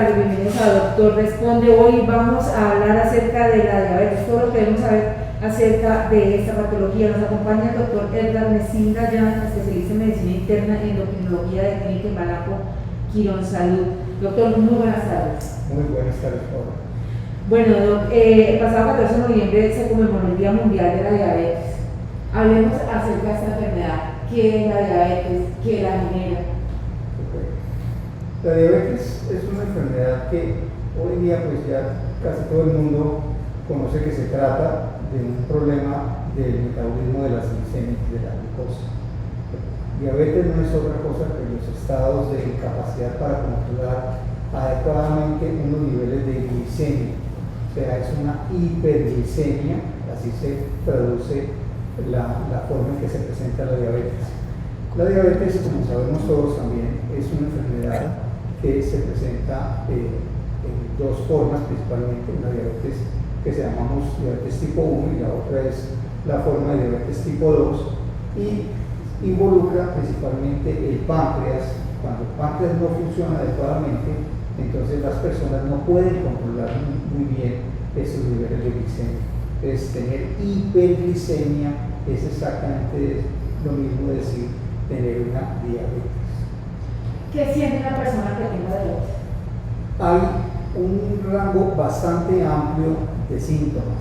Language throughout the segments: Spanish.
tardes, bienvenidos a Doctor Responde. Hoy vamos a hablar acerca de la diabetes, todo lo que debemos saber acerca de esta patología. Nos acompaña el doctor Edgar Mesinda Jan, especialista en medicina interna y endocrinología de Clínica Embalaco Quirónsalud. Doctor, muy buenas tardes. Muy buenas tardes, Paula. Bueno, el pasado 14 de noviembre se conmemoró el Día Mundial de la Diabetes. Hablemos acerca de esta enfermedad. ¿Qué es la diabetes? ¿Qué la genera? La diabetes es una enfermedad que hoy en día pues ya casi todo el mundo conoce que se trata de un problema del metabolismo de las glicemias, de la glucosa. Diabetes no es otra cosa que los estados de incapacidad para controlar adecuadamente unos niveles de glicemia. O sea, es una hiperglicemia, así se traduce la forma en que se presenta la diabetes. La diabetes, como sabemos todos también, es una enfermedad que se presenta en dos formas principalmente, una diabetes que se llamamos diabetes tipo 1 y la otra es la forma de diabetes tipo 2 y involucra principalmente el páncreas. Cuando el páncreas no funciona adecuadamente, entonces las personas no pueden controlar muy bien esos niveles de glicemia. Entonces tener hiperglicemia es exactamente lo mismo decir tener una diabetes. ¿Qué siente una persona que tenga diabetes? Hay un rango bastante amplio de síntomas.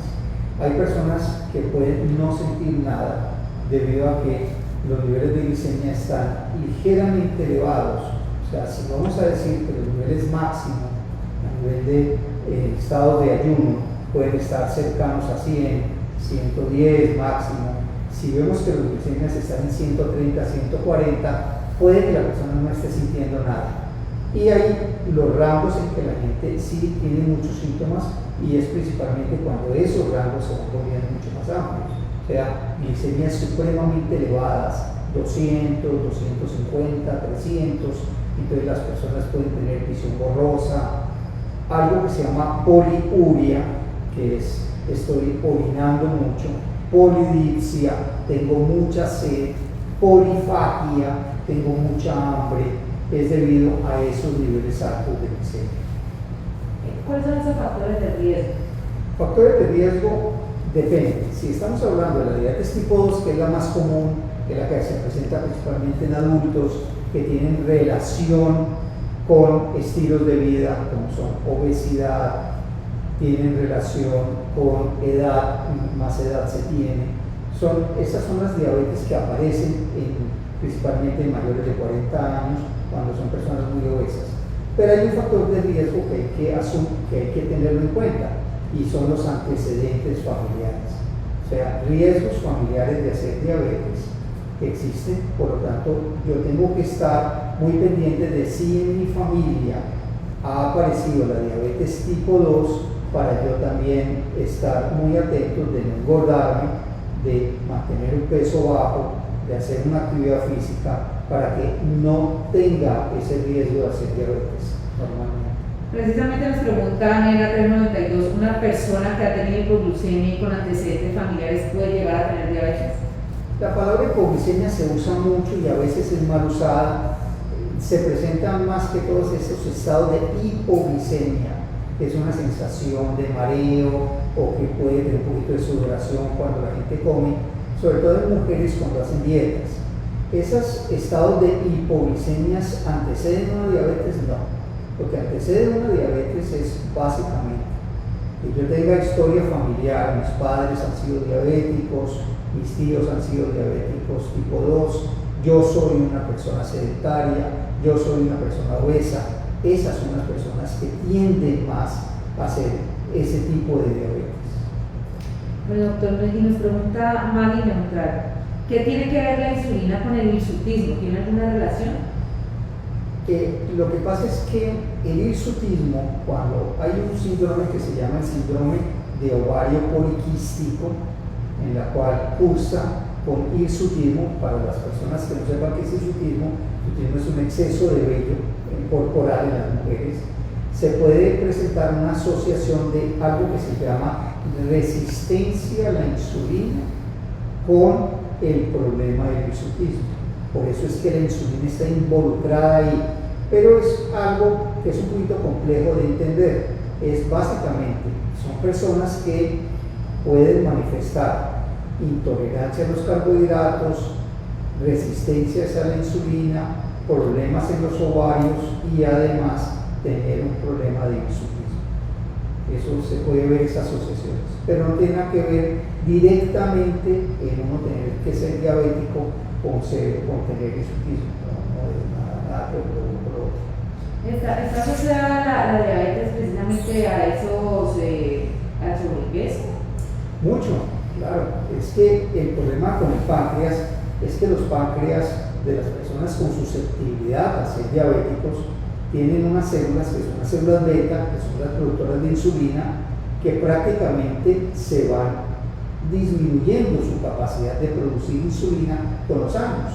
Hay personas que pueden no sentir nada debido a que los niveles de glicemia están ligeramente elevados. O sea, si vamos a decir que los niveles máximos a nivel de estado de ayuno pueden estar cercanos a 100, 110 máximo. Si vemos que los glicemias están en 130, 140, puede que la persona no esté sintiendo nada. Y hay los rangos en que la gente sí tiene muchos síntomas y es principalmente cuando esos rangos se van volviendo mucho más amplios. O sea, glicemias supremamente elevadas, 200, 250, 300, entonces las personas pueden tener visión borrosa, algo que se llama poliuria, que es estoy orinando mucho, polidipsia, tengo mucha sed, polifagia, tengo mucha hambre, es debido a esos niveles altos de glicemia. ¿Cuáles son esos factores de riesgo? Factores de riesgo depende. Si estamos hablando de la diabetes tipo 2, que es la más común, que es la que se presenta principalmente en adultos, que tienen relación con estilos de vida, como son obesidad, tienen relación con edad, más edad se tiene. Esas son las diabetes que aparecen principalmente en mayores de 40 años, cuando son personas muy obesas. Pero hay un factor de riesgo que hay que tenerlo en cuenta, y son los antecedentes familiares. O sea, riesgos familiares de hacer diabetes existen, por lo tanto, yo tengo que estar muy pendiente de si en mi familia ha aparecido la diabetes tipo 2, para yo también estar muy atento de no engordarme, de mantener un peso bajo, de hacer una actividad física para que no tenga ese riesgo de hacer diabetes normalmente. Precisamente nos pregunta Nena 392, ¿una persona que ha tenido hipoglucemia y con antecedentes familiares puede llegar a tener diabetes? La palabra hipoglucemia se usa mucho y a veces es mal usada. Se presentan más que todos esos estados de hipoglicemia, que es una sensación de mareo o que puede tener un poquito de sudoración cuando la gente come, sobre todo en mujeres cuando hacen dietas. Esos estados de hipoglicemias anteceden una diabetes, no. Lo que antecede una diabetes es básicamente que yo tenga historia familiar, mis padres han sido diabéticos, mis tíos han sido diabéticos tipo 2, yo soy una persona sedentaria, yo soy una persona obesa. Esas son las personas que tienden más a hacer ese tipo de diabetes. Bueno, doctor, nos pregunta Maggie Neutral, ¿qué tiene que ver la insulina con el hirsutismo? ¿Tiene alguna relación? Lo que pasa es que el hirsutismo, cuando hay un síndrome que se llama el síndrome de ovario poliquístico, en la cual cursa con hirsutismo, para las personas que no sepan qué es hirsutismo es un exceso de vello corporal en las mujeres, se puede presentar una asociación de algo que se llama resistencia a la insulina con el problema del hirsutismo. Por eso es que la insulina está involucrada ahí. pero es algo que es un poquito complejo de entender. Es básicamente, son personas que pueden manifestar intolerancia a los carbohidratos, resistencia a la insulina, problemas en los ovarios y además tener un problema de hirsutismo. Eso se puede ver, esas asociaciones, pero no tiene nada que ver directamente en uno tener que ser diabético con tener hirsutismo. No es nada que ver con lo otro. ¿Está asociada la diabetes precisamente a al sobrepeso? Mucho, claro. Es que el problema con el páncreas es que los páncreas de las personas con susceptibilidad a ser diabéticos tienen unas células que son las células beta, que son las productoras de insulina, que prácticamente se van disminuyendo su capacidad de producir insulina con los años.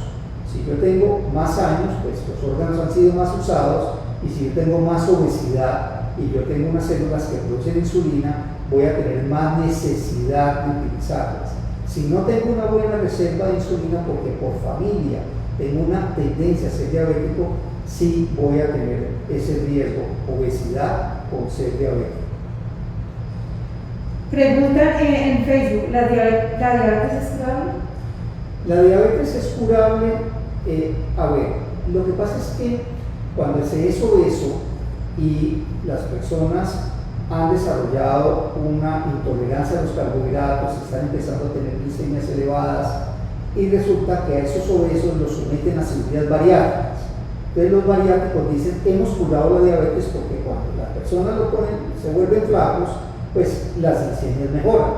Si yo tengo más años, pues los órganos han sido más usados, y si yo tengo más obesidad y yo tengo unas células que producen insulina, voy a tener más necesidad de utilizarlas. Si no tengo una buena reserva de insulina, porque por familia tengo una tendencia a ser diabético, sí voy a tener ese riesgo, obesidad con ser diabético. Pregunta en Facebook, ¿la diabetes es curable? La diabetes es curable. A ver, lo que pasa es que cuando se es obeso y las personas han desarrollado una intolerancia a los carbohidratos, están empezando a tener glicemias elevadas, y resulta que a esos obesos los someten a cirugías bariátricas. Entonces los bariátricos dicen, hemos curado la diabetes porque cuando las personas se vuelven flacos, pues las glicemias mejoran.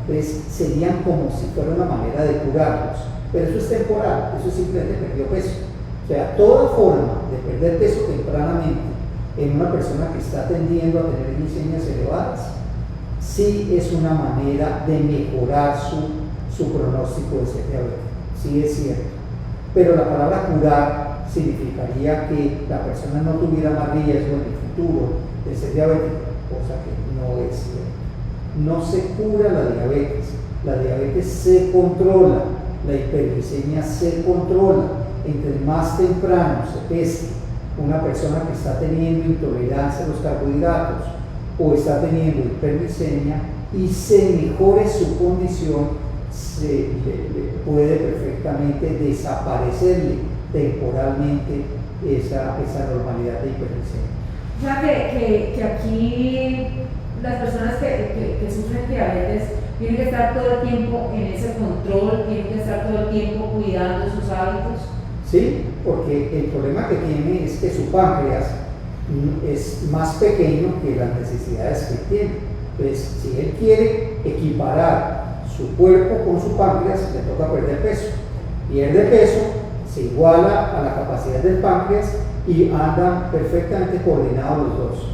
Entonces serían como si fuera una manera de curarlos, pero eso es temporal, eso simplemente perdió peso. O sea, toda forma de perder peso tempranamente en una persona que está tendiendo a tener glicemias elevadas, sí es una manera de mejorar su pronóstico de ser diabético, sí es cierto. Pero la palabra curar significaría que la persona no tuviera más riesgo en el futuro de ser diabético, cosa que no es cierto. No se cura la diabetes se controla, la hiperglicemia se controla. Entre más temprano se pesque una persona que está teniendo intolerancia a los carbohidratos o está teniendo hiperglicemia y se mejore su condición, se le puede perfectamente desaparecerle temporalmente esa normalidad de hiperglicemia. O sea que aquí las personas que sufren diabetes tienen que estar todo el tiempo en ese control, tienen que estar todo el tiempo cuidando sus hábitos. Sí, porque el problema que tiene es que su páncreas es más pequeño que las necesidades que tiene. Entonces, si él quiere equiparar su cuerpo con su páncreas, le toca perder peso. Pierde peso, se iguala a la capacidad del páncreas y andan perfectamente coordinados los dos.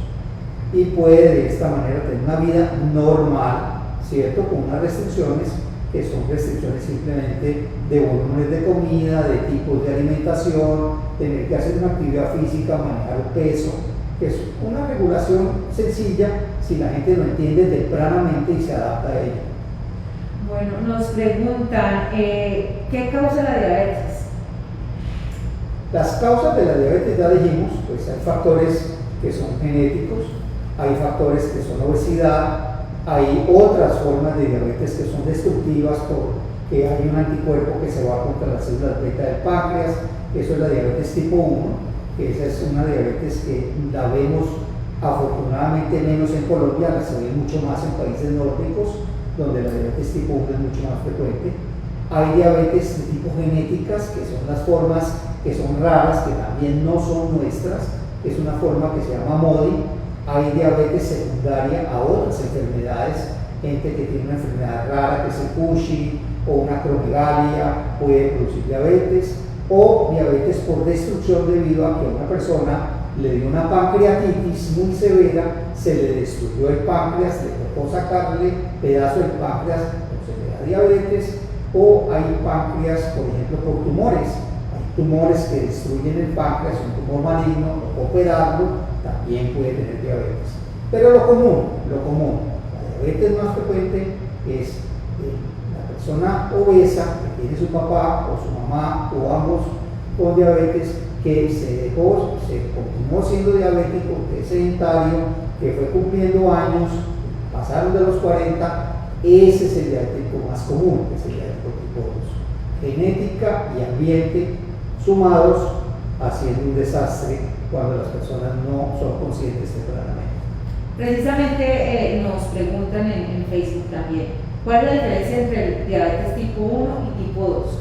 Y puede de esta manera tener una vida normal, ¿cierto? Con unas restricciones que son restricciones simplemente de volúmenes de comida, de tipos de alimentación, tener que hacer una actividad física, manejar el peso, que es una regulación sencilla si la gente lo entiende tempranamente y se adapta a ella. Bueno, nos preguntan, ¿qué causa la diabetes? Las causas de la diabetes ya dijimos, pues hay factores que son genéticos, hay factores que son obesidad, hay otras formas de diabetes que son destructivas porque hay un anticuerpo que se va contra las células beta del páncreas, eso es la diabetes tipo 1, que esa es una diabetes que la vemos afortunadamente menos en Colombia, la se ve mucho más en países nórdicos, donde la diabetes tipo 1 es mucho más frecuente. Hay diabetes de tipo genéticas, que son las formas que son raras, que también no son nuestras, que es una forma que se llama MODY. Hay diabetes secundaria a otras enfermedades, gente que tiene una enfermedad rara, que es el Cushing o una acromegalia, puede producir diabetes, o diabetes por destrucción debido a que una persona le dio una pancreatitis muy severa, se le destruyó el páncreas, le tocó sacarle pedazo del páncreas, entonces le da diabetes. O hay páncreas, por ejemplo, por tumores. Hay tumores que destruyen el páncreas, un tumor maligno, operarlo, también puede tener diabetes. Pero lo común, la diabetes más frecuente es la persona obesa que tiene su papá o su mamá o ambos con diabetes, que se continuó siendo diabético, que es sedentario, que fue cumpliendo años, pasaron de los 40, ese es el diabético más común, que es el diabético tipo 2. Genética y ambiente sumados haciendo un desastre cuando las personas no son conscientes tempranamente. Precisamente nos preguntan en Facebook también, ¿cuál es la diferencia entre el diabetes tipo 1 y tipo 2?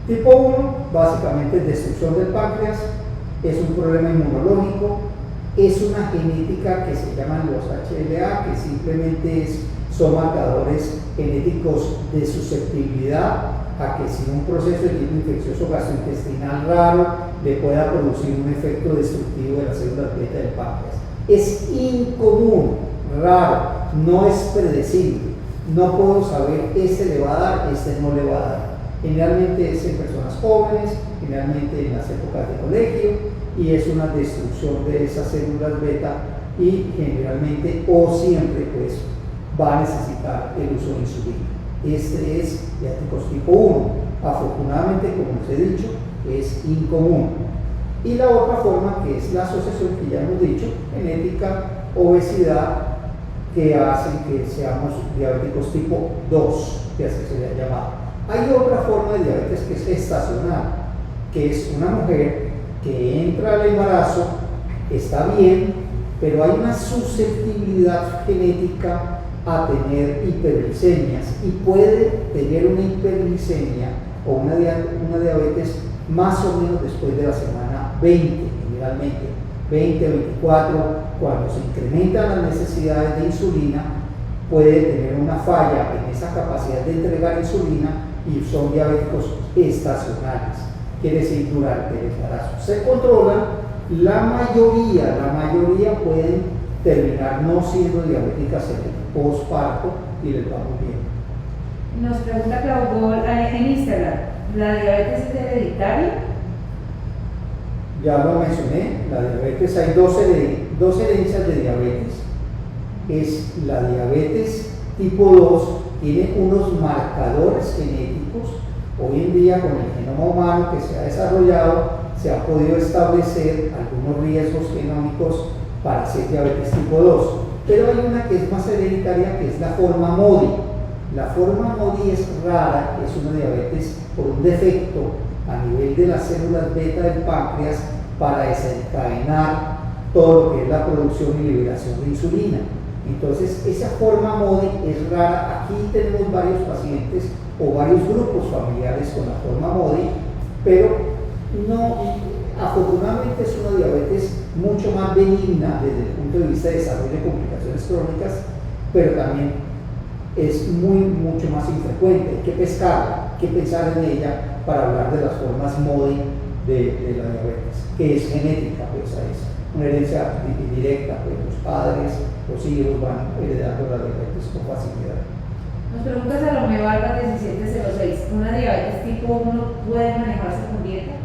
Tipo 1, básicamente destrucción del páncreas, es un problema inmunológico, es una genética que se llaman los HLA, que simplemente son marcadores genéticos de susceptibilidad a que si un proceso de tipo infeccioso gastrointestinal raro le pueda producir un efecto destructivo de las células beta del páncreas. Es incomún, raro, no es predecible. No puedo saber, este le va a dar, este no le va a dar. Generalmente es en personas jóvenes, generalmente en las épocas de colegio, y es una destrucción de esas células beta y generalmente o siempre pues va a necesitar el uso de insulina. Este es diabéticos tipo 1. Afortunadamente, como les he dicho, es incomún. Y la otra forma, que es la asociación que ya hemos dicho, genética, obesidad, que hacen que seamos diabéticos tipo 2, que así se le ha llamado. Hay otra forma de diabetes que es gestacional, que es una mujer que entra al embarazo, está bien, pero hay una susceptibilidad genética a tener hiperglicemias y puede tener una hiperglicemia o una diabetes más o menos después de la semana 20, generalmente 20 o 24, cuando se incrementan las necesidades de insulina, puede tener una falla en esa capacidad de entregar insulina y son diabéticos estacionales, quiere decir durante el embarazo. Se controlan, la mayoría pueden terminar no siendo diabéticas en el posparto y les va muy bien. Nos pregunta Claudio en Instagram, ¿la diabetes es hereditaria? Ya lo mencioné, la diabetes, hay dos herencias de diabetes. Es la diabetes tipo 2, tiene unos marcadores genéticos. Hoy en día, con el genoma humano que se ha desarrollado, se ha podido establecer algunos riesgos genómicos para ser diabetes tipo 2. Pero hay una que es más hereditaria, que es la forma MODY. La forma MODY es rara, es una diabetes por un defecto a nivel de las células beta del páncreas para desencadenar todo lo que es la producción y liberación de insulina. Entonces, esa forma MODY es rara. Aquí tenemos varios pacientes o varios grupos familiares con la forma MODY, pero no, afortunadamente es una diabetes mucho más benigna desde el punto de vista de desarrollo de complicaciones crónicas, pero también es mucho más infrecuente. Hay que pescarla, hay que pensar en ella para hablar de las formas MODY de la diabetes, que es genética, pues es una herencia directa, pues los padres, los hijos van heredando la diabetes con facilidad. Nos pregunta Salomé Barba 1706, ¿una diabetes tipo 1 puede manejarse con dieta?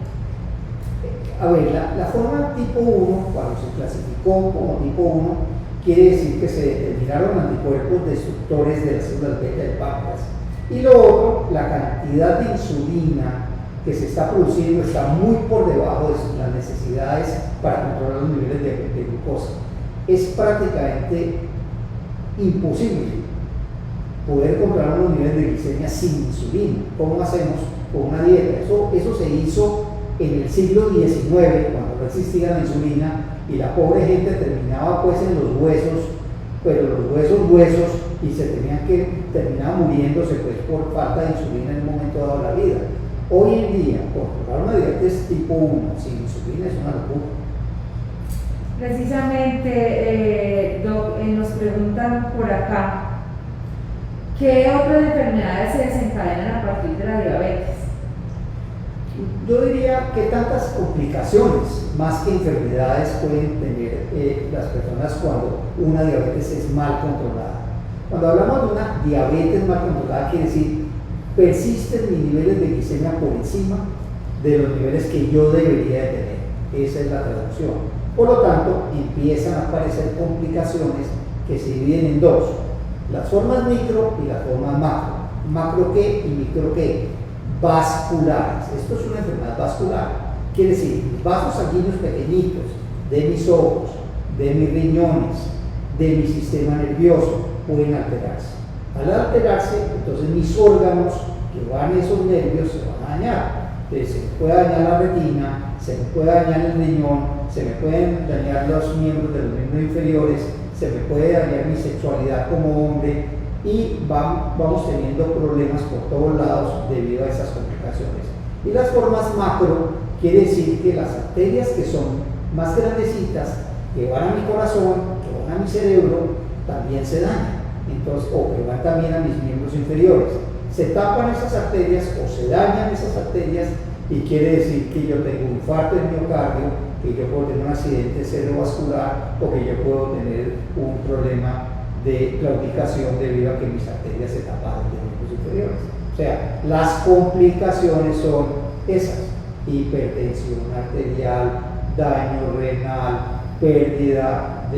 A ver, la forma tipo 1, cuando se clasificó como tipo 1, quiere decir que se determinaron anticuerpos destructores de las células beta del páncreas. Y lo otro, la cantidad de insulina que se está produciendo está muy por debajo de las necesidades para controlar los niveles de glucosa. Es prácticamente imposible poder controlar los niveles de glicemia sin insulina. ¿Cómo hacemos? Con una dieta. Eso se hizo en el siglo XIX, cuando no existía la insulina, y la pobre gente terminaba pues en los huesos, pero los huesos, y se terminaba muriéndose pues por falta de insulina en un momento dado de la vida. Hoy en día, controlar una diabetes tipo 1 sin insulina es una locura. Precisamente, Doc, nos preguntan por acá, ¿qué otras enfermedades se desencadenan a partir de la diabetes? Yo diría que tantas complicaciones, más que enfermedades, pueden tener las personas cuando una diabetes es mal controlada. Cuando hablamos de una diabetes mal controlada, quiere decir persisten mis niveles de glicemia por encima de los niveles que yo debería de tener. Esa es la traducción. Por lo tanto, empiezan a aparecer complicaciones que se dividen en dos: las formas micro y las formas macro. ¿Macro qué y micro qué? Vasculares. Esto es una enfermedad vascular. quiere decir, los vasos sanguíneos pequeñitos de mis ojos, de mis riñones, de mi sistema nervioso pueden alterarse. Al alterarse, entonces mis órganos que van a esos nervios se van a dañar. Entonces, se me puede dañar la retina, se me puede dañar el riñón, se me pueden dañar los miembros de los miembros inferiores, se me puede dañar mi sexualidad como hombre y vamos teniendo problemas por todos lados debido a esas complicaciones. Y las formas macro quiere decir que las arterias que son más grandecitas, que van a mi corazón, que van a mi cerebro, también se dañan. Entonces, o que van también a mis miembros inferiores. Se tapan esas arterias o se dañan esas arterias y quiere decir que yo tengo un infarto de miocardio, que yo puedo tener un accidente cerebrovascular o que yo puedo tener un problema de claudicación debido a que mis arterias se taparon de miembros inferiores. O sea, las complicaciones son esas: hipertensión arterial, daño renal, pérdida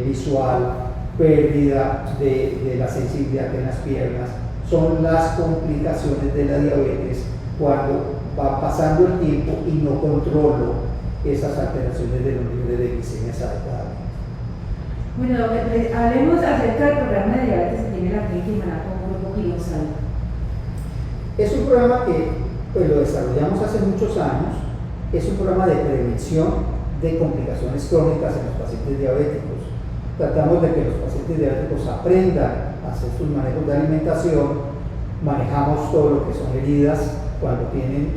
visual, pérdida de la sensibilidad en las piernas. Son las complicaciones de la diabetes cuando va pasando el tiempo y no controlo esas alteraciones de los niveles de glicemia adecuadamente. Bueno, hablemos acerca del programa de diabetes que tiene la clínica Imaná con Grupo Quirónsalud. Es un programa que pues, lo desarrollamos hace muchos años. Es un programa de prevención de complicaciones crónicas en los pacientes diabéticos. Tratamos de que los pacientes diabéticos aprendan a hacer sus manejos de alimentación, manejamos todo lo que son heridas cuando tienen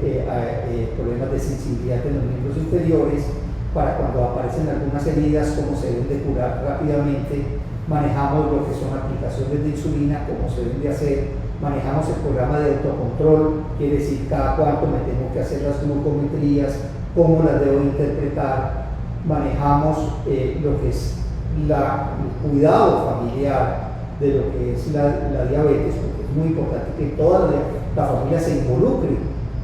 problemas de sensibilidad en los miembros inferiores, para cuando aparecen algunas heridas, cómo se deben de curar rápidamente, manejamos lo que son aplicaciones de insulina, cómo se deben de hacer, manejamos el programa de autocontrol, quiere decir cada cuánto me tengo que hacer las glucometrías, cómo las debo interpretar, manejamos lo que es el cuidado familiar de lo que es la diabetes, porque es muy importante que toda la familia se involucre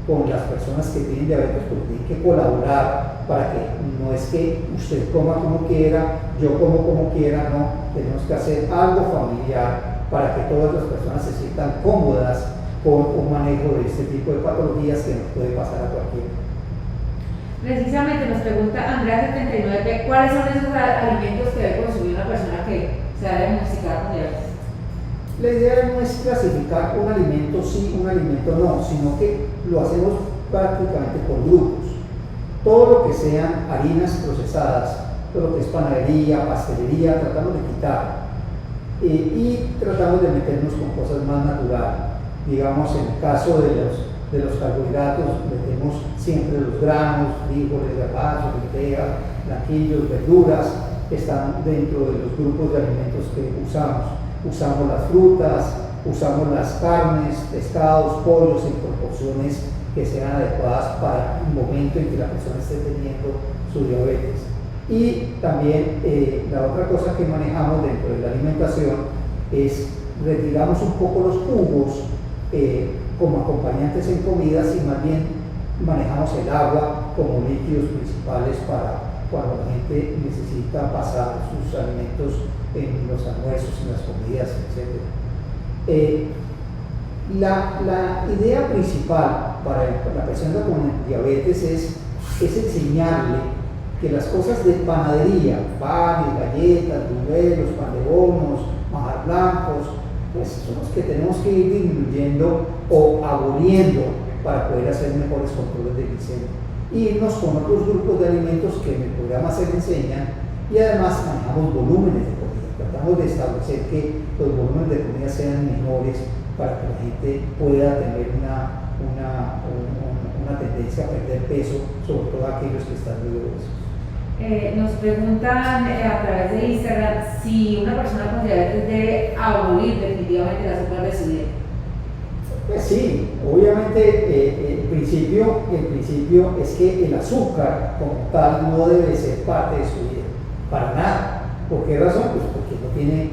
con las personas que tienen diabetes, porque tienen que colaborar para que no es que usted coma como quiera, yo como quiera, no, tenemos que hacer algo familiar para que todas las personas se sientan cómodas con un manejo de este tipo de patologías que nos puede pasar a cualquiera. Precisamente nos pregunta Andrea79, ¿cuáles son esos alimentos que debe consumir una persona que se ha diagnosticado con diabetes? La idea no es clasificar un alimento sí, un alimento no, sino que lo hacemos prácticamente por grupos. Todo lo que sean harinas procesadas, todo lo que es panadería, pastelería, tratamos de quitar. Y tratamos de meternos con cosas más naturales. Digamos, en el caso de los carbohidratos, metemos siempre los granos, frijoles, garbanzos, lentejas, blanquillos, verduras, están dentro de los grupos de alimentos que usamos. Usamos las frutas, usamos las carnes, pescados, pollos en proporciones que sean adecuadas para el momento en que la persona esté teniendo su diabetes. Y también la otra cosa que manejamos dentro de la alimentación es retiramos un poco los jugos como acompañantes en comidas y más bien manejamos el agua como líquidos principales para cuando la gente necesita pasar sus alimentos en los almuerzos, en las comidas, etc. La idea principal para la persona con diabetes es enseñarle que las cosas de panadería, panes, galletas, buñuelos, pan de bonos, manjar blancos, pues son los que tenemos que ir disminuyendo o aboliendo para poder hacer mejores controles de glicemia. Y irnos con otros grupos de alimentos que en el programa se le enseñan, y además manejamos volúmenes de comida. Tratamos de establecer que los volúmenes de comida sean menores para que la gente pueda tener una tendencia a perder peso, sobre todo aquellos que están muy obesos. Nos preguntan a través de Instagram si una persona con diabetes debe abolir definitivamente el azúcar de su dieta. Pues sí, obviamente el principio es que el azúcar como tal no debe ser parte de su vida, para nada. ¿Por qué razón? Pues porque no tiene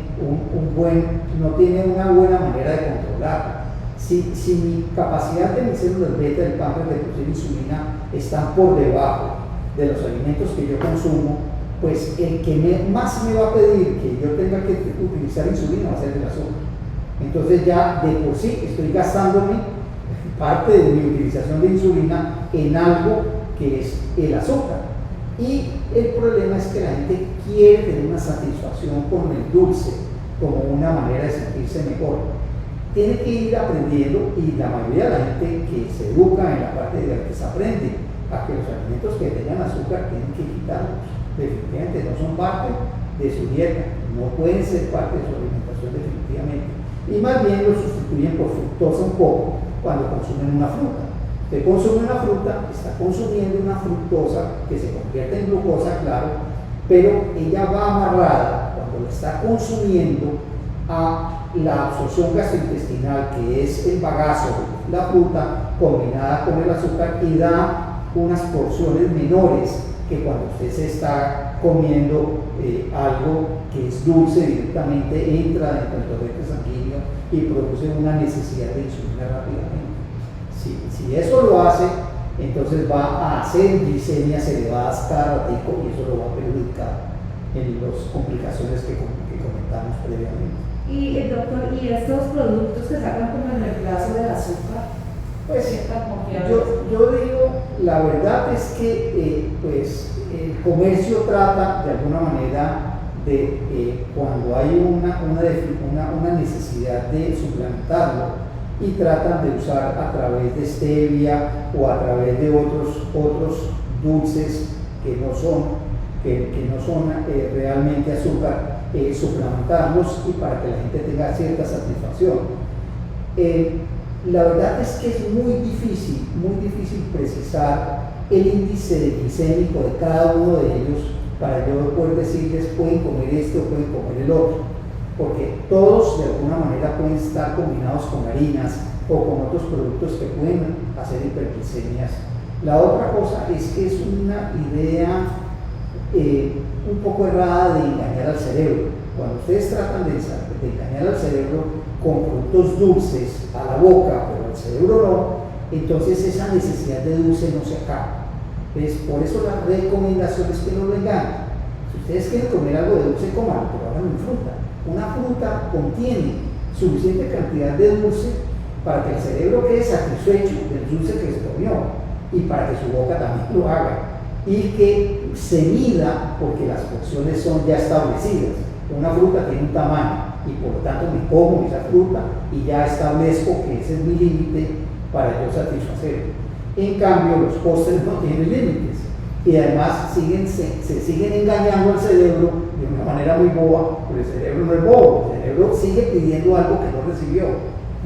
no tiene una buena manera de controlarlo. Si mi capacidad de mis células beta del páncreas de producir insulina están por debajo de los alimentos que yo consumo, pues el que más me va a pedir que yo tenga que utilizar insulina va a ser el azúcar. Entonces ya de por sí estoy gastándome parte de mi utilización de insulina en algo que es el azúcar. Y el problema es que la gente quiere tener una satisfacción con el dulce como una manera de sentirse mejor. Tiene que ir aprendiendo, y la mayoría de la gente que se educa en la parte de la que se aprende a que los alimentos que tengan azúcar tienen que quitarlos. Definitivamente no son parte de su dieta, no pueden ser parte de su alimentación definitivamente. Y más bien lo sustituyen por fructosa un poco cuando consumen una fruta. Usted consume una fruta, está consumiendo una fructosa que se convierte en glucosa, claro, pero ella va amarrada cuando la está consumiendo a la absorción gastrointestinal, que es el bagazo de la fruta combinada con el azúcar, y da unas porciones menores que cuando usted se está comiendo algo que es dulce directamente, entra dentro del torrente sanguíneo y produce una necesidad de insulina rápidamente. Si eso lo hace, entonces va a hacer glicemias elevadas cada ratico, y eso lo va a perjudicar en las complicaciones que comentamos previamente. Y doctor, ¿y estos productos que sacan como el reemplazo del azúcar? Pues yo digo, la verdad es que pues el comercio trata de alguna manera de cuando hay una necesidad de suplantarlo, y tratan de usar a través de stevia o a través de otros dulces que no son realmente azúcar, suplantarlos, y para que la gente tenga cierta satisfacción. La verdad es que es muy difícil precisar el índice glicémico de cada uno de ellos para yo poder decirles pueden comer esto o pueden comer el otro, porque todos de alguna manera pueden estar combinados con harinas o con otros productos que pueden hacer hiperglicemias. La otra cosa es que es una idea un poco errada de engañar al cerebro. Cuando ustedes tratan de engañar al cerebro con productos dulces a la boca, pero al cerebro no, entonces esa necesidad de dulce no se acaba. ¿Ves? Por eso la recomendación es que no lo engañen. Si ustedes quieren comer algo de dulce, coman, pero hagan en fruta. Una fruta contiene suficiente cantidad de dulce para que el cerebro quede satisfecho del dulce que se comió, y para que su boca también lo haga, y que se mida, porque las porciones son ya establecidas. Una fruta tiene un tamaño, y por lo tanto me como esa fruta y ya establezco que ese es mi límite para yo satisfacer. En cambio, los postres no tienen límites, y además se siguen engañando al cerebro de una manera muy boba, pero el cerebro no es bobo, el cerebro sigue pidiendo algo que no recibió.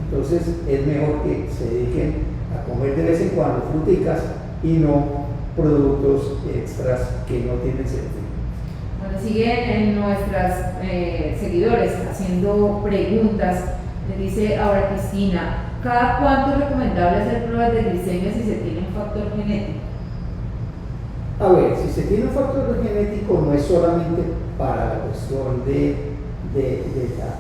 Entonces es mejor que se dediquen a comer de vez en cuando fruticas y no productos extras que no tienen sentido. Bueno, siguen nuestras seguidores haciendo preguntas. Le dice ahora Cristina, ¿cada cuánto es recomendable hacer pruebas de glicemia si se tiene un factor genético? A ver, si se tiene un factor genético, no es solamente para la cuestión de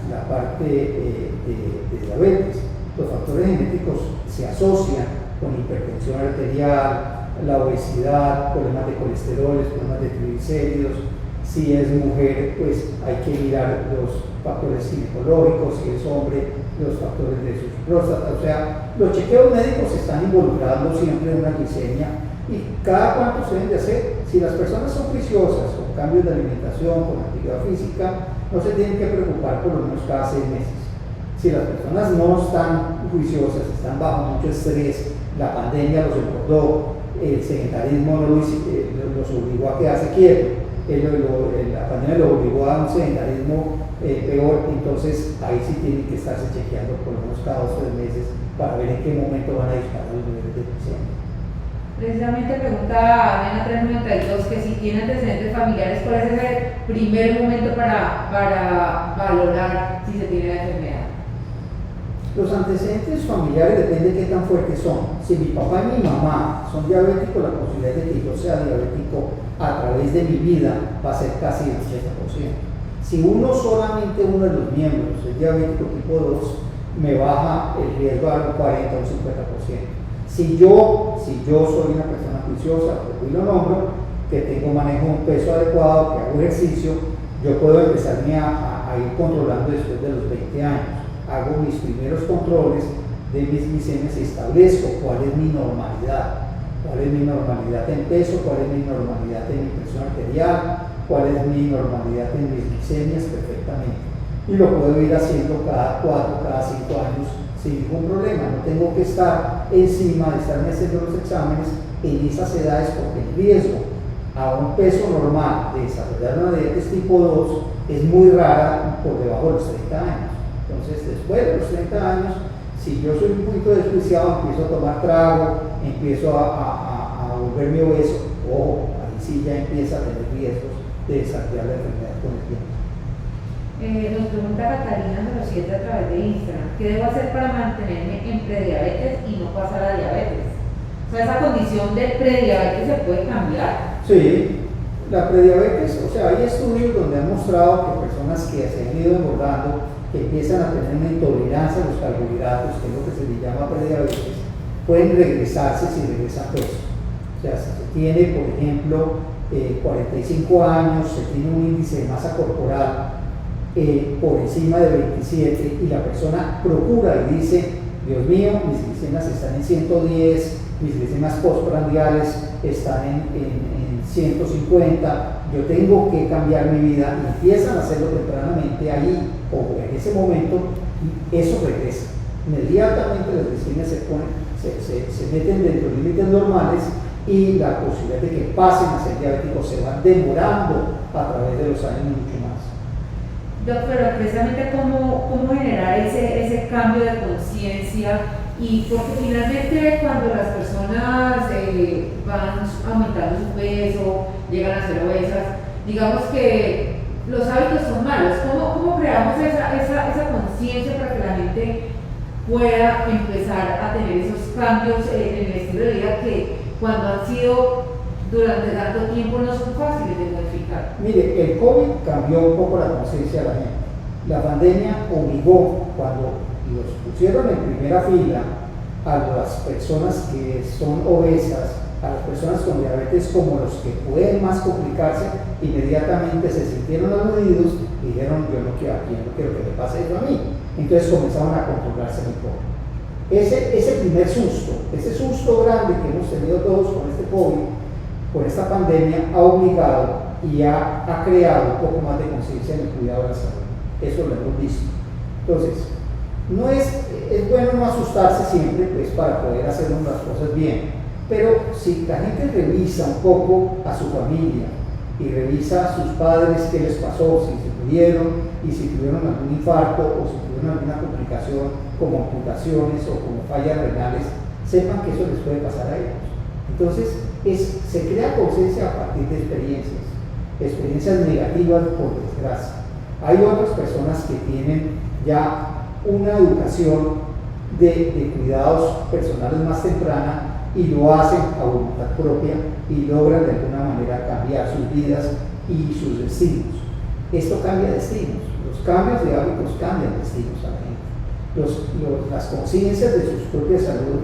la parte de diabetes. Los factores genéticos se asocian con hipertensión arterial, la obesidad, problemas de colesterol, problemas de triglicéridos. Si es mujer, pues hay que mirar los factores ginecológicos; si es hombre, los factores de su próstata. O sea, los chequeos médicos están involucrando siempre en una glicemia, y cada cuánto se deben de hacer. Si las personas son juiciosas con cambios de alimentación, con actividad física, no se tienen que preocupar por lo menos cada 6 meses. Si las personas no están juiciosas, están bajo mucho estrés, la pandemia los engordó, el sedentarismo los obligó a quedarse quietos, la pandemia los obligó a un sedentarismo peor, entonces ahí sí tienen que estarse chequeando por lo menos cada 2 o 3 meses para ver en qué momento van a disparar los niveles de glicemia. Precisamente pregunta Nena 392 que si tiene antecedentes familiares, ¿cuál es el primer momento para valorar si se tiene la enfermedad? Los antecedentes familiares depende de qué tan fuertes son. Si mi papá y mi mamá son diabéticos, la posibilidad de que yo sea diabético a través de mi vida va a ser casi el 80%. Si solamente uno de los miembros es diabético tipo 2, me baja el riesgo a un 40 o un 50%. Si yo soy una persona juiciosa, y lo nombro, que manejo un peso adecuado, que hago ejercicio, yo puedo empezarme a ir controlando después de los 20 años. Hago mis primeros controles de mis glicemias y establezco cuál es mi normalidad. cuál es mi normalidad en peso, cuál es mi normalidad en mi presión arterial, cuál es mi normalidad en mis glicemias perfectamente. Y lo puedo ir haciendo cada 4, cada 5 años sin ningún problema. No tengo que estar encima de estarme haciendo los exámenes en esas edades porque el riesgo a un peso normal de desarrollar una diabetes tipo 2 es muy rara por debajo de los 30 años. Entonces, después de los 30 años, si yo soy un poquito desjuiciado, empiezo a tomar trago, empiezo a volverme obeso, ojo, ahí sí ya empieza a tener riesgos de desarrollar la enfermedad con el tiempo. Nos pregunta Catalina 07 a través de Instagram, ¿qué debo hacer para mantenerme en prediabetes y no pasar a diabetes? O sea, ¿esa condición de prediabetes se puede cambiar? Sí, la prediabetes, o sea, hay estudios donde han mostrado que personas que se han ido engordando, que empiezan a tener una intolerancia a los carbohidratos, que es lo que se le llama prediabetes, pueden regresarse si regresan peso. O sea, si se tiene, por ejemplo, 45 años, se tiene un índice de masa corporal por encima de 27 y la persona procura y dice, Dios mío, mis glicemias están en 110, mis glicemias postprandiales están en 150, yo tengo que cambiar mi vida, y empiezan a hacerlo tempranamente ahí o en ese momento, eso regresa. Inmediatamente las glicemias se meten dentro de límites normales y la posibilidad de que pasen a ser diabéticos se van demorando a través de los años mucho más. Doctora, precisamente cómo generar ese cambio de conciencia, y porque finalmente cuando las personas van aumentando su peso, llegan a ser obesas, digamos que los hábitos son malos. ¿Cómo creamos esa conciencia para que la gente pueda empezar a tener esos cambios en el estilo de vida que cuando han sido durante tanto tiempo no son fáciles de modificar? Mire, el COVID cambió un poco la conciencia de la gente. La pandemia obligó, cuando los pusieron en primera fila a las personas que son obesas, a las personas con diabetes como los que pueden más complicarse, inmediatamente se sintieron aludidos y dijeron, yo no quiero que me pase eso a mí. Entonces comenzaron a controlarse un poco. Ese primer susto, ese susto grande que hemos tenido todos con este COVID, con esta pandemia, ha obligado y ha creado un poco más de conciencia en el cuidado de la salud. Eso lo hemos visto. Entonces, es bueno no asustarse siempre, pues, para poder hacer las cosas bien. Pero si la gente revisa un poco a su familia y revisa a sus padres qué les pasó, si se murieron y si tuvieron algún infarto o si tuvieron alguna complicación como amputaciones o como fallas renales, sepan que eso les puede pasar a ellos. Entonces, se crea conciencia a partir de experiencias negativas por desgracia. Hay otras personas que tienen ya una educación de cuidados personales más temprana y lo hacen a voluntad propia y logran de alguna manera cambiar sus vidas y sus destinos. Esto cambia destinos, los cambios de hábitos cambian destinos a la gente. Las conciencias de su propia salud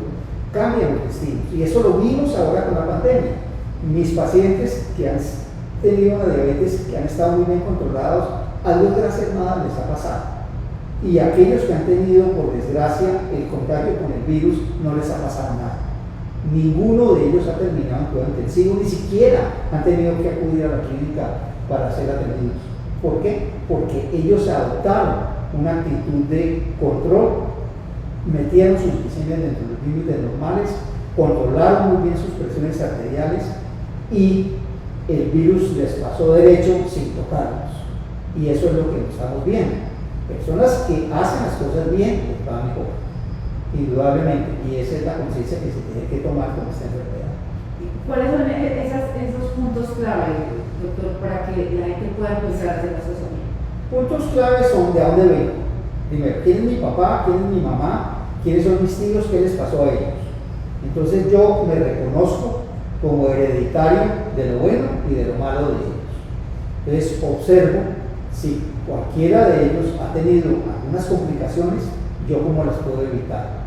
cambian los destinos, y eso lo vimos ahora con la pandemia. Mis pacientes que han tenido una diabetes, que han estado muy bien controlados, a Dios gracias nada les ha pasado, y aquellos que han tenido por desgracia el contagio con el virus no les ha pasado nada. Ninguno de ellos ha terminado en cuidado intensivo, ni siquiera han tenido que acudir a la clínica para ser atendidos. ¿Por qué? Porque ellos adoptaron una actitud de control, metieron sus glicemias dentro de los límites normales, controlaron muy bien sus presiones arteriales y el virus les pasó derecho sin tocarlos. Y eso es lo que estamos viendo. Personas que hacen las cosas bien les va mejor, indudablemente, y esa es la conciencia que se tiene que tomar con esta enfermedad. ¿Cuáles son esos puntos clave, doctor, para que la gente pueda empezar a hacer las cosas bien? Puntos claves son de dónde vengo. Primero, ¿quién es mi papá? ¿Quién es mi mamá? ¿Quiénes son mis tíos? ¿Qué les pasó a ellos? Entonces yo me reconozco como hereditario de lo bueno y de lo malo de ellos. Entonces observo si cualquiera de ellos ha tenido algunas complicaciones, yo cómo las puedo evitar.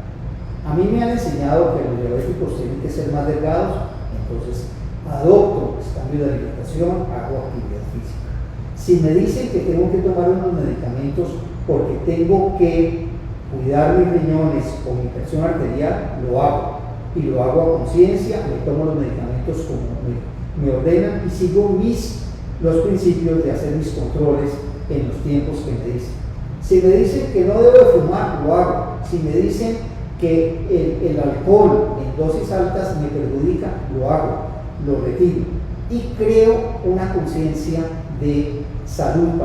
A mí me han enseñado que los diabéticos tienen que ser más delgados, entonces adopto cambios de alimentación, hago actividad física. Si me dicen que tengo que tomar unos medicamentos porque tengo que cuidar mis riñones o mi presión arterial, lo hago. y lo hago a conciencia, me tomo los medicamentos como me ordenan y sigo los principios de hacer mis controles en los tiempos que me dicen. Si me dicen que no debo de fumar, lo hago. Si me dicen que el alcohol en dosis altas me perjudica, lo hago, lo retiro. Y creo una conciencia de salud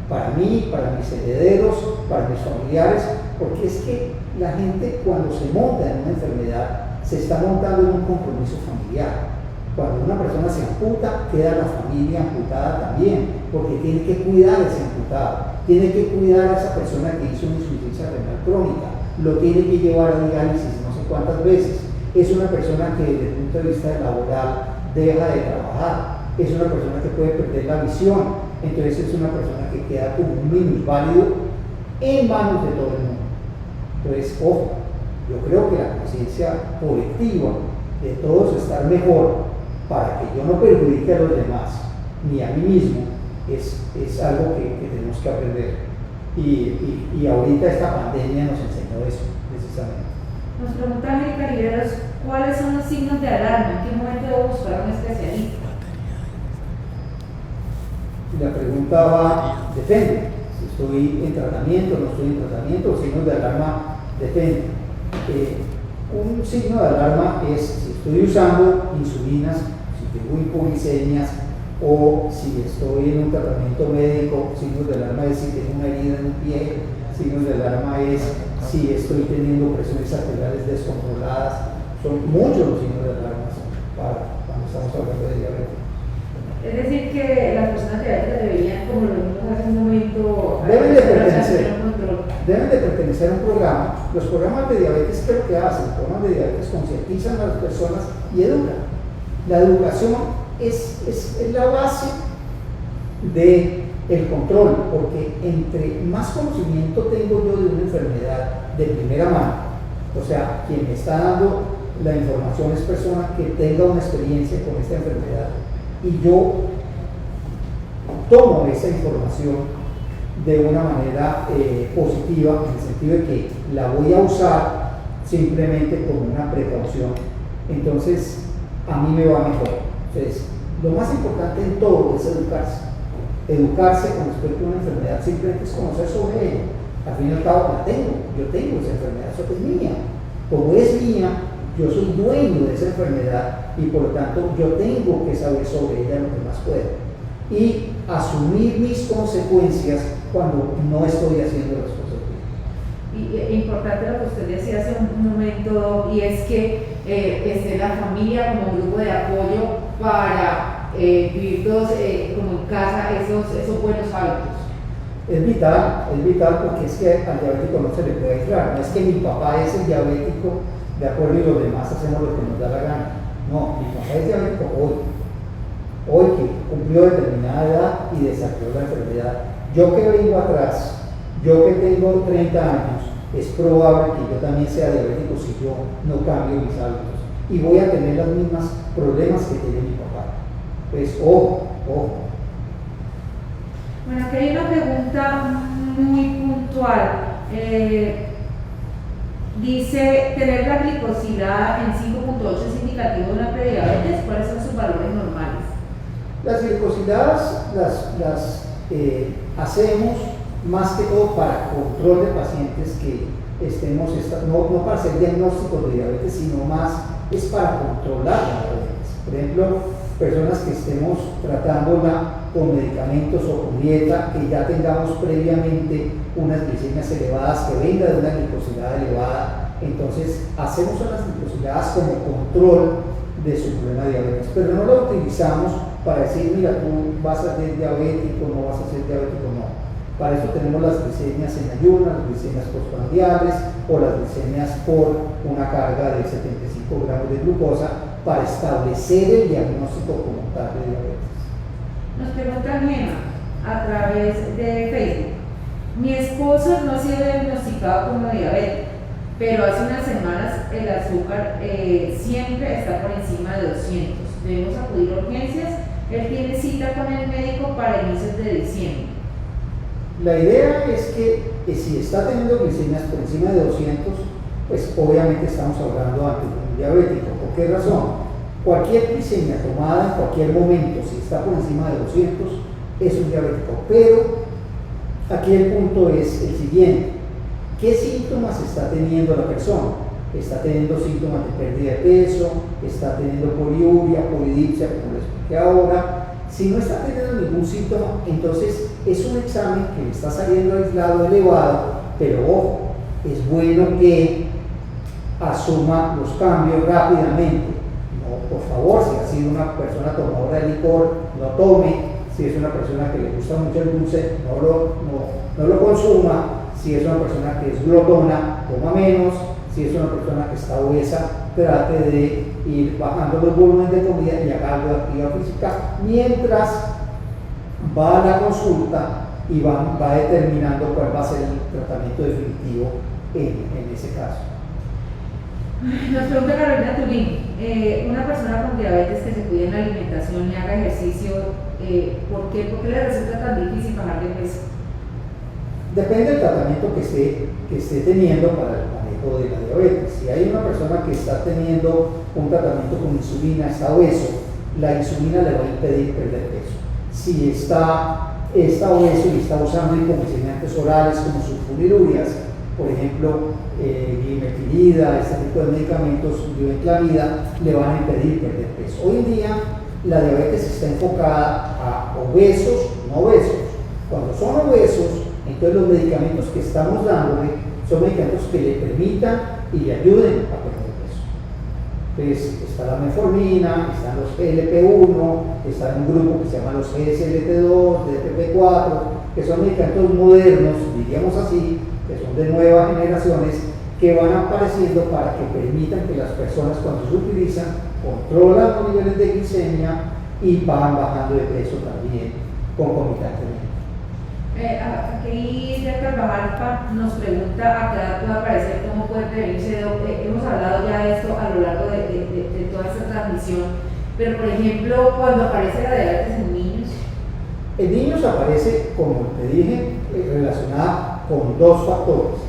para mí, para mis herederos, para mis familiares, porque es que la gente cuando se monta en una enfermedad se está montando en un compromiso familiar. Cuando una persona se amputa, queda la familia amputada también, porque tiene que cuidar a ese amputado, tiene que cuidar a esa persona que hizo una insuficiencia renal crónica, lo tiene que llevar a diálisis no sé cuántas veces. Es una persona que desde el punto de vista laboral deja de trabajar, es una persona que puede perder la visión, entonces es una persona que queda como un minusválido en manos de todo el mundo. Entonces, ojo, yo creo que la conciencia colectiva de todos estar mejor para que yo no perjudique a los demás ni a mí mismo es algo que tenemos que aprender y ahorita esta pandemia nos enseñó eso precisamente. Nos pregunta América Riveros, ¿cuáles son los signos de alarma? ¿En qué momento debo buscar a un especialista? La pregunta va, depende, si estoy en tratamiento, no estoy en tratamiento, los signos de alarma depende. Un signo de alarma es si estoy usando insulinas, si tengo hipoglicemias o si estoy en un tratamiento médico. Signos de alarma es si tengo una herida en un pie, signos de alarma es si estoy teniendo presiones arteriales descontroladas. Son muchos los signos de alarma cuando estamos hablando de diabetes. Es decir, que las personas diabéticas deberían, como lo vimos hace un momento, deben de pertenecer a un programa. Los programas de diabetes, ¿qué es lo que hacen? Los programas de diabetes concientizan a las personas y educan. La educación es la base del control, porque entre más conocimiento tengo yo de una enfermedad de primera mano, o sea, quien me está dando la información es persona que tenga una experiencia con esta enfermedad, y yo tomo esa información de una manera positiva, en el sentido de que la voy a usar simplemente como una precaución, entonces a mí me va mejor. Entonces, lo más importante en todo es educarse con respecto a una enfermedad, simplemente es conocer sobre ella. Al fin y al cabo yo tengo esa enfermedad, eso es mía. Como es mía, yo soy dueño de esa enfermedad y por lo tanto yo tengo que saber sobre ella lo que más puedo y asumir mis consecuencias cuando no estoy haciendo las cosas bien. Y importante lo que usted decía hace un momento, y es que esté la familia como un grupo de apoyo para vivir todos como en casa esos buenos hábitos. Es vital porque es que al diabético no se le puede aislar. No es que mi papá es el diabético de acuerdo y los demás hacemos lo que nos da la gana. No, mi papá es diabético hoy que cumplió determinada edad y desarrolló la enfermedad. Yo que vengo atrás, yo que tengo 30 años, es probable que yo también sea diabético si yo no cambio mis hábitos y voy a tener los mismos problemas que tiene mi papá. Pues ojo. Bueno, aquí hay una pregunta muy puntual. Dice, ¿tener la glicosilada en 5.8 es indicativo de una prediabetes? ¿Cuáles son sus valores normales? Las glicosiladas las hacemos más que todo para control de pacientes que no para hacer diagnósticos de diabetes, sino más es para controlar la diabetes. Por ejemplo, personas que estemos tratándola con medicamentos o con dieta, que ya tengamos previamente unas glicemias elevadas, que venga de una glicosilada elevada, entonces hacemos unas glicosiladas como control de su problema de diabetes, pero no lo utilizamos para decir, mira, tú vas a ser diabético, no vas a ser diabético, no. Para eso tenemos las glicemias en ayuno, las glicemias postprandiales o las glicemias por una carga de 75 gramos de glucosa para establecer el diagnóstico como tal de diabetes. Nos pregunta Gema a través de Facebook. Mi esposo no ha sido diagnosticado como diabético, pero hace unas semanas el azúcar siempre está por encima de 200. Debemos acudir a urgencias. Él tiene cita con el médico para inicios de diciembre. La idea es que si está teniendo glicemias por encima de 200, pues obviamente estamos hablando ante un diabético. ¿Por qué razón? Cualquier glicemia tomada en cualquier momento, si está por encima de 200, es un diabético. Pero aquí el punto es el siguiente: ¿qué síntomas está teniendo la persona? Está teniendo síntomas de pérdida de peso, está teniendo poliuria, polidipsia, como les expliqué ahora. Si no está teniendo ningún síntoma, entonces es un examen que le está saliendo aislado, elevado, pero ojo, es bueno que asuma los cambios rápidamente. No, por favor, si ha sido una persona tomadora de licor, no tome. Si es una persona que le gusta mucho el dulce, no lo consuma. Si es una persona que es glotona, coma menos. Si es una persona que está obesa, trate de ir bajando los volúmenes de comida y haga algo de actividad física mientras va a la consulta y va determinando cuál va a ser el tratamiento definitivo en ese caso. Nos pregunta Carolina Turín, una persona con diabetes que se cuide en la alimentación y haga ejercicio, ¿por qué le resulta tan difícil bajar de peso? Depende del tratamiento que esté teniendo para el manejo de la diabetes. Si hay una persona que está teniendo un tratamiento con insulina, está obeso, la insulina le va a impedir perder peso. Si está obeso y está usando hipomesinantes orales como sulfonilurias, por ejemplo, glimetilida, este tipo de medicamentos, glibenclamida, le van a impedir perder peso. Hoy en día la diabetes está enfocada a obesos, no obesos. Cuando son obesos, entonces los medicamentos que estamos dándole son medicamentos que le permitan y le ayuden a perder peso. Entonces está la metformina, están los GLP-1, está un grupo que se llama los SGLT2, DPP-4, que son medicamentos modernos, diríamos así, que son de nuevas generaciones, que van apareciendo para que permitan que las personas, cuando se utilizan, controlan los niveles de glicemia y van bajando de peso también concomitantemente. Aquí Jack Carvajal nos pregunta a qué edad puede aparecer, cómo puede prevenirse. Hemos hablado ya de esto a lo largo de toda esta transmisión, pero por ejemplo, cuando aparece la diabetes en niños. En niños aparece, como te dije, relacionada con dos factores.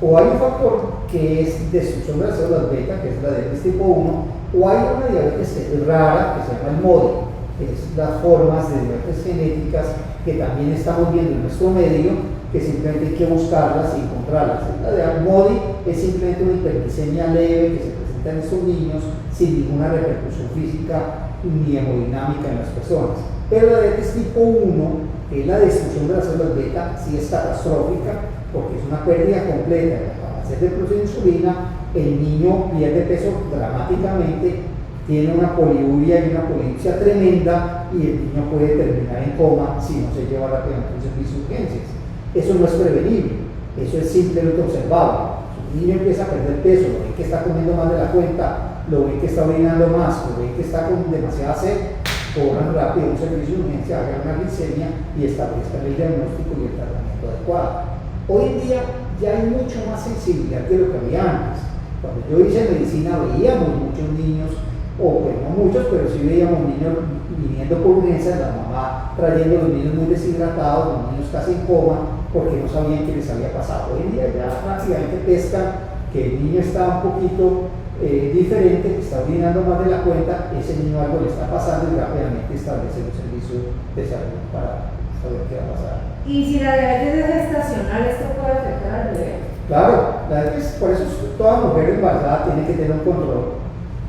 O hay un factor que es destrucción de las células beta, que es la diabetes tipo 1, o hay una diabetes que es rara, que se llama el MODI, que es las formas de diabetes genéticas que también estamos viendo en nuestro medio, que simplemente hay que buscarlas y encontrarlas. La de MODI es simplemente una hiperglicemia leve que se presenta en estos niños sin ninguna repercusión física ni hemodinámica en las personas. Pero la diabetes tipo 1, que es la destrucción de las células beta, sí es catastrófica, porque es una pérdida completa de la capacidad de producir insulina. El niño pierde peso dramáticamente, tiene una poliuria y una polidipsia tremenda, y el niño puede terminar en coma si no se lleva rápidamente a un servicio de urgencias. Eso no es prevenible, eso es simplemente observable. Si un niño empieza a perder peso, lo ven que está comiendo más de la cuenta, lo ven que está orinando más, lo ven que está con demasiada sed, corran rápido a un servicio de urgencia, hagan una glicemia y establezcan el diagnóstico y el tratamiento adecuado. Hoy en día ya hay mucho más sensibilidad que lo que había antes. Cuando yo hice medicina veíamos muchos niños, o pues no muchos, pero sí veíamos niños viniendo por urgencias, la mamá trayendo a los niños muy deshidratados, los niños casi en coma, porque no sabían qué les había pasado. Hoy en día ya rápidamente pescan que el niño está un poquito diferente, que está orinando más de la cuenta, ese niño algo le está pasando y rápidamente establece un servicio de salud para saber qué va a pasar. Y si la diabetes es gestacional, ¿esto puede afectar al bebé? Claro, la diabetes, por eso toda mujer embarazada tiene que tener un control,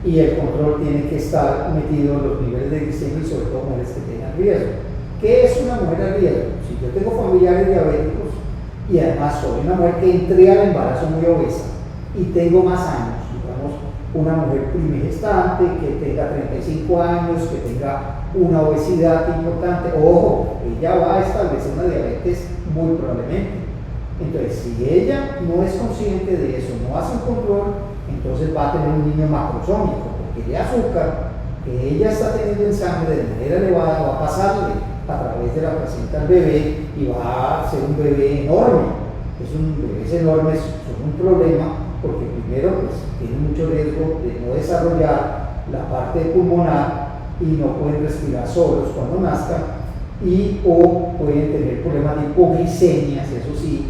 y el control tiene que estar metido en los niveles de glicemia y sobre todo mujeres que tengan riesgo. ¿Qué es una mujer a riesgo? Si yo tengo familiares diabéticos y además soy una mujer que entré al embarazo muy obesa y tengo más años, digamos una mujer primigestante que tenga 35 años, que tenga una obesidad importante, ojo, ella va a establecer una diabetes muy probablemente. Entonces, si ella no es consciente de eso, no hace un control, entonces va a tener un niño macrosómico, porque el azúcar que ella está teniendo en sangre de manera elevada va a pasarle a través de la placenta al bebé y va a ser un bebé enorme. Bebés enormes son un problema porque primero pues, tienen mucho riesgo de no desarrollar la parte pulmonar y no pueden respirar solos cuando nazcan, o pueden tener problemas de hipoglicemias, eso sí,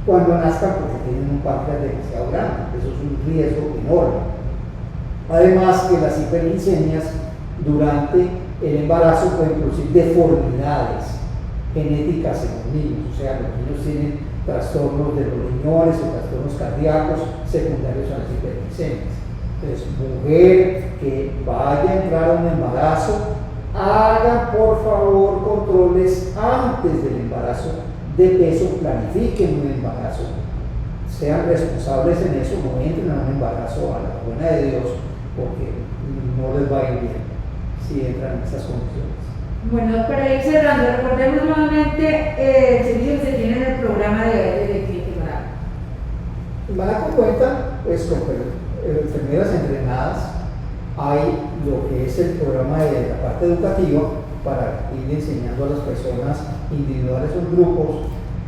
cuando nazcan porque tienen un páncreas demasiado grande. Eso es un riesgo enorme. Además que las hiperglicemias durante el embarazo pueden producir deformidades genéticas en los niños, o sea, los niños tienen trastornos de los riñones o trastornos cardíacos secundarios a las hiperglicemias. Entonces, mujer que vaya a entrar a un embarazo, haga por favor controles antes del embarazo de peso, planifiquen un embarazo, sean responsables en eso, no entren a un embarazo a la buena de Dios, porque no les va a ir bien si entran en esas condiciones. Bueno, para ir cerrando, recordemos nuevamente el servicio que se tiene en el programa de diabetes de cliente Maraco. En Maraco cuenta pues, con enfermeras entrenadas, hay lo que es el programa de la parte educativa para ir enseñando a las personas individuales o en grupos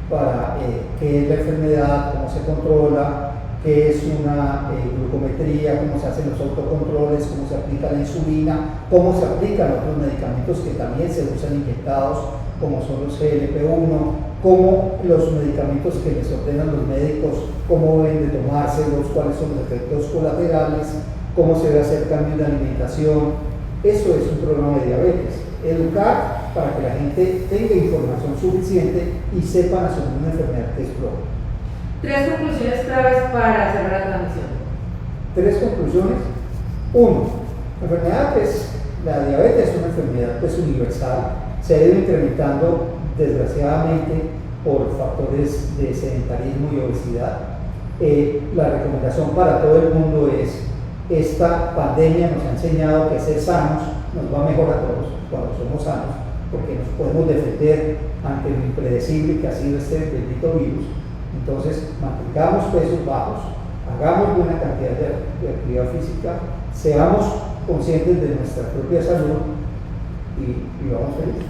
para qué es la enfermedad, cómo se controla, qué es una glucometría, cómo se hacen los autocontroles, cómo se aplica la insulina, cómo se aplican otros medicamentos que también se usan inyectados, como son los GLP-1, cómo los medicamentos que les ordenan los médicos, cómo deben de tomárselos, cuáles son los efectos colaterales, cómo se debe hacer cambios de alimentación. Eso es un programa de diabetes. Educar para que la gente tenga información suficiente y sepan asumir una enfermedad que es crónica. 3 conclusiones claves para cerrar la transmisión. 3 conclusiones. 1. La enfermedad la diabetes es una enfermedad universal, se ha ido incrementando desgraciadamente por factores de sedentarismo y obesidad. La recomendación para todo el mundo es, esta pandemia nos ha enseñado que ser sanos nos va mejor a todos cuando somos sanos, porque nos podemos defender ante lo impredecible que ha sido este bendito virus. Entonces, mantengamos pesos bajos, hagamos buena cantidad de actividad física, seamos conscientes de nuestra propia salud y vamos felices.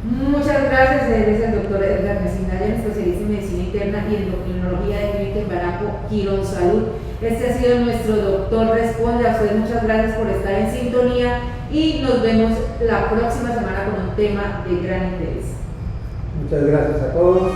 Muchas gracias, es el doctor Edgar Mesina, especialista en medicina interna y endocrinología de Clínica Embaraco Quirón Salud. Este ha sido nuestro doctor Responde. A ustedes muchas gracias por estar en sintonía y nos vemos la próxima semana con un tema de gran interés. Muchas gracias a todos.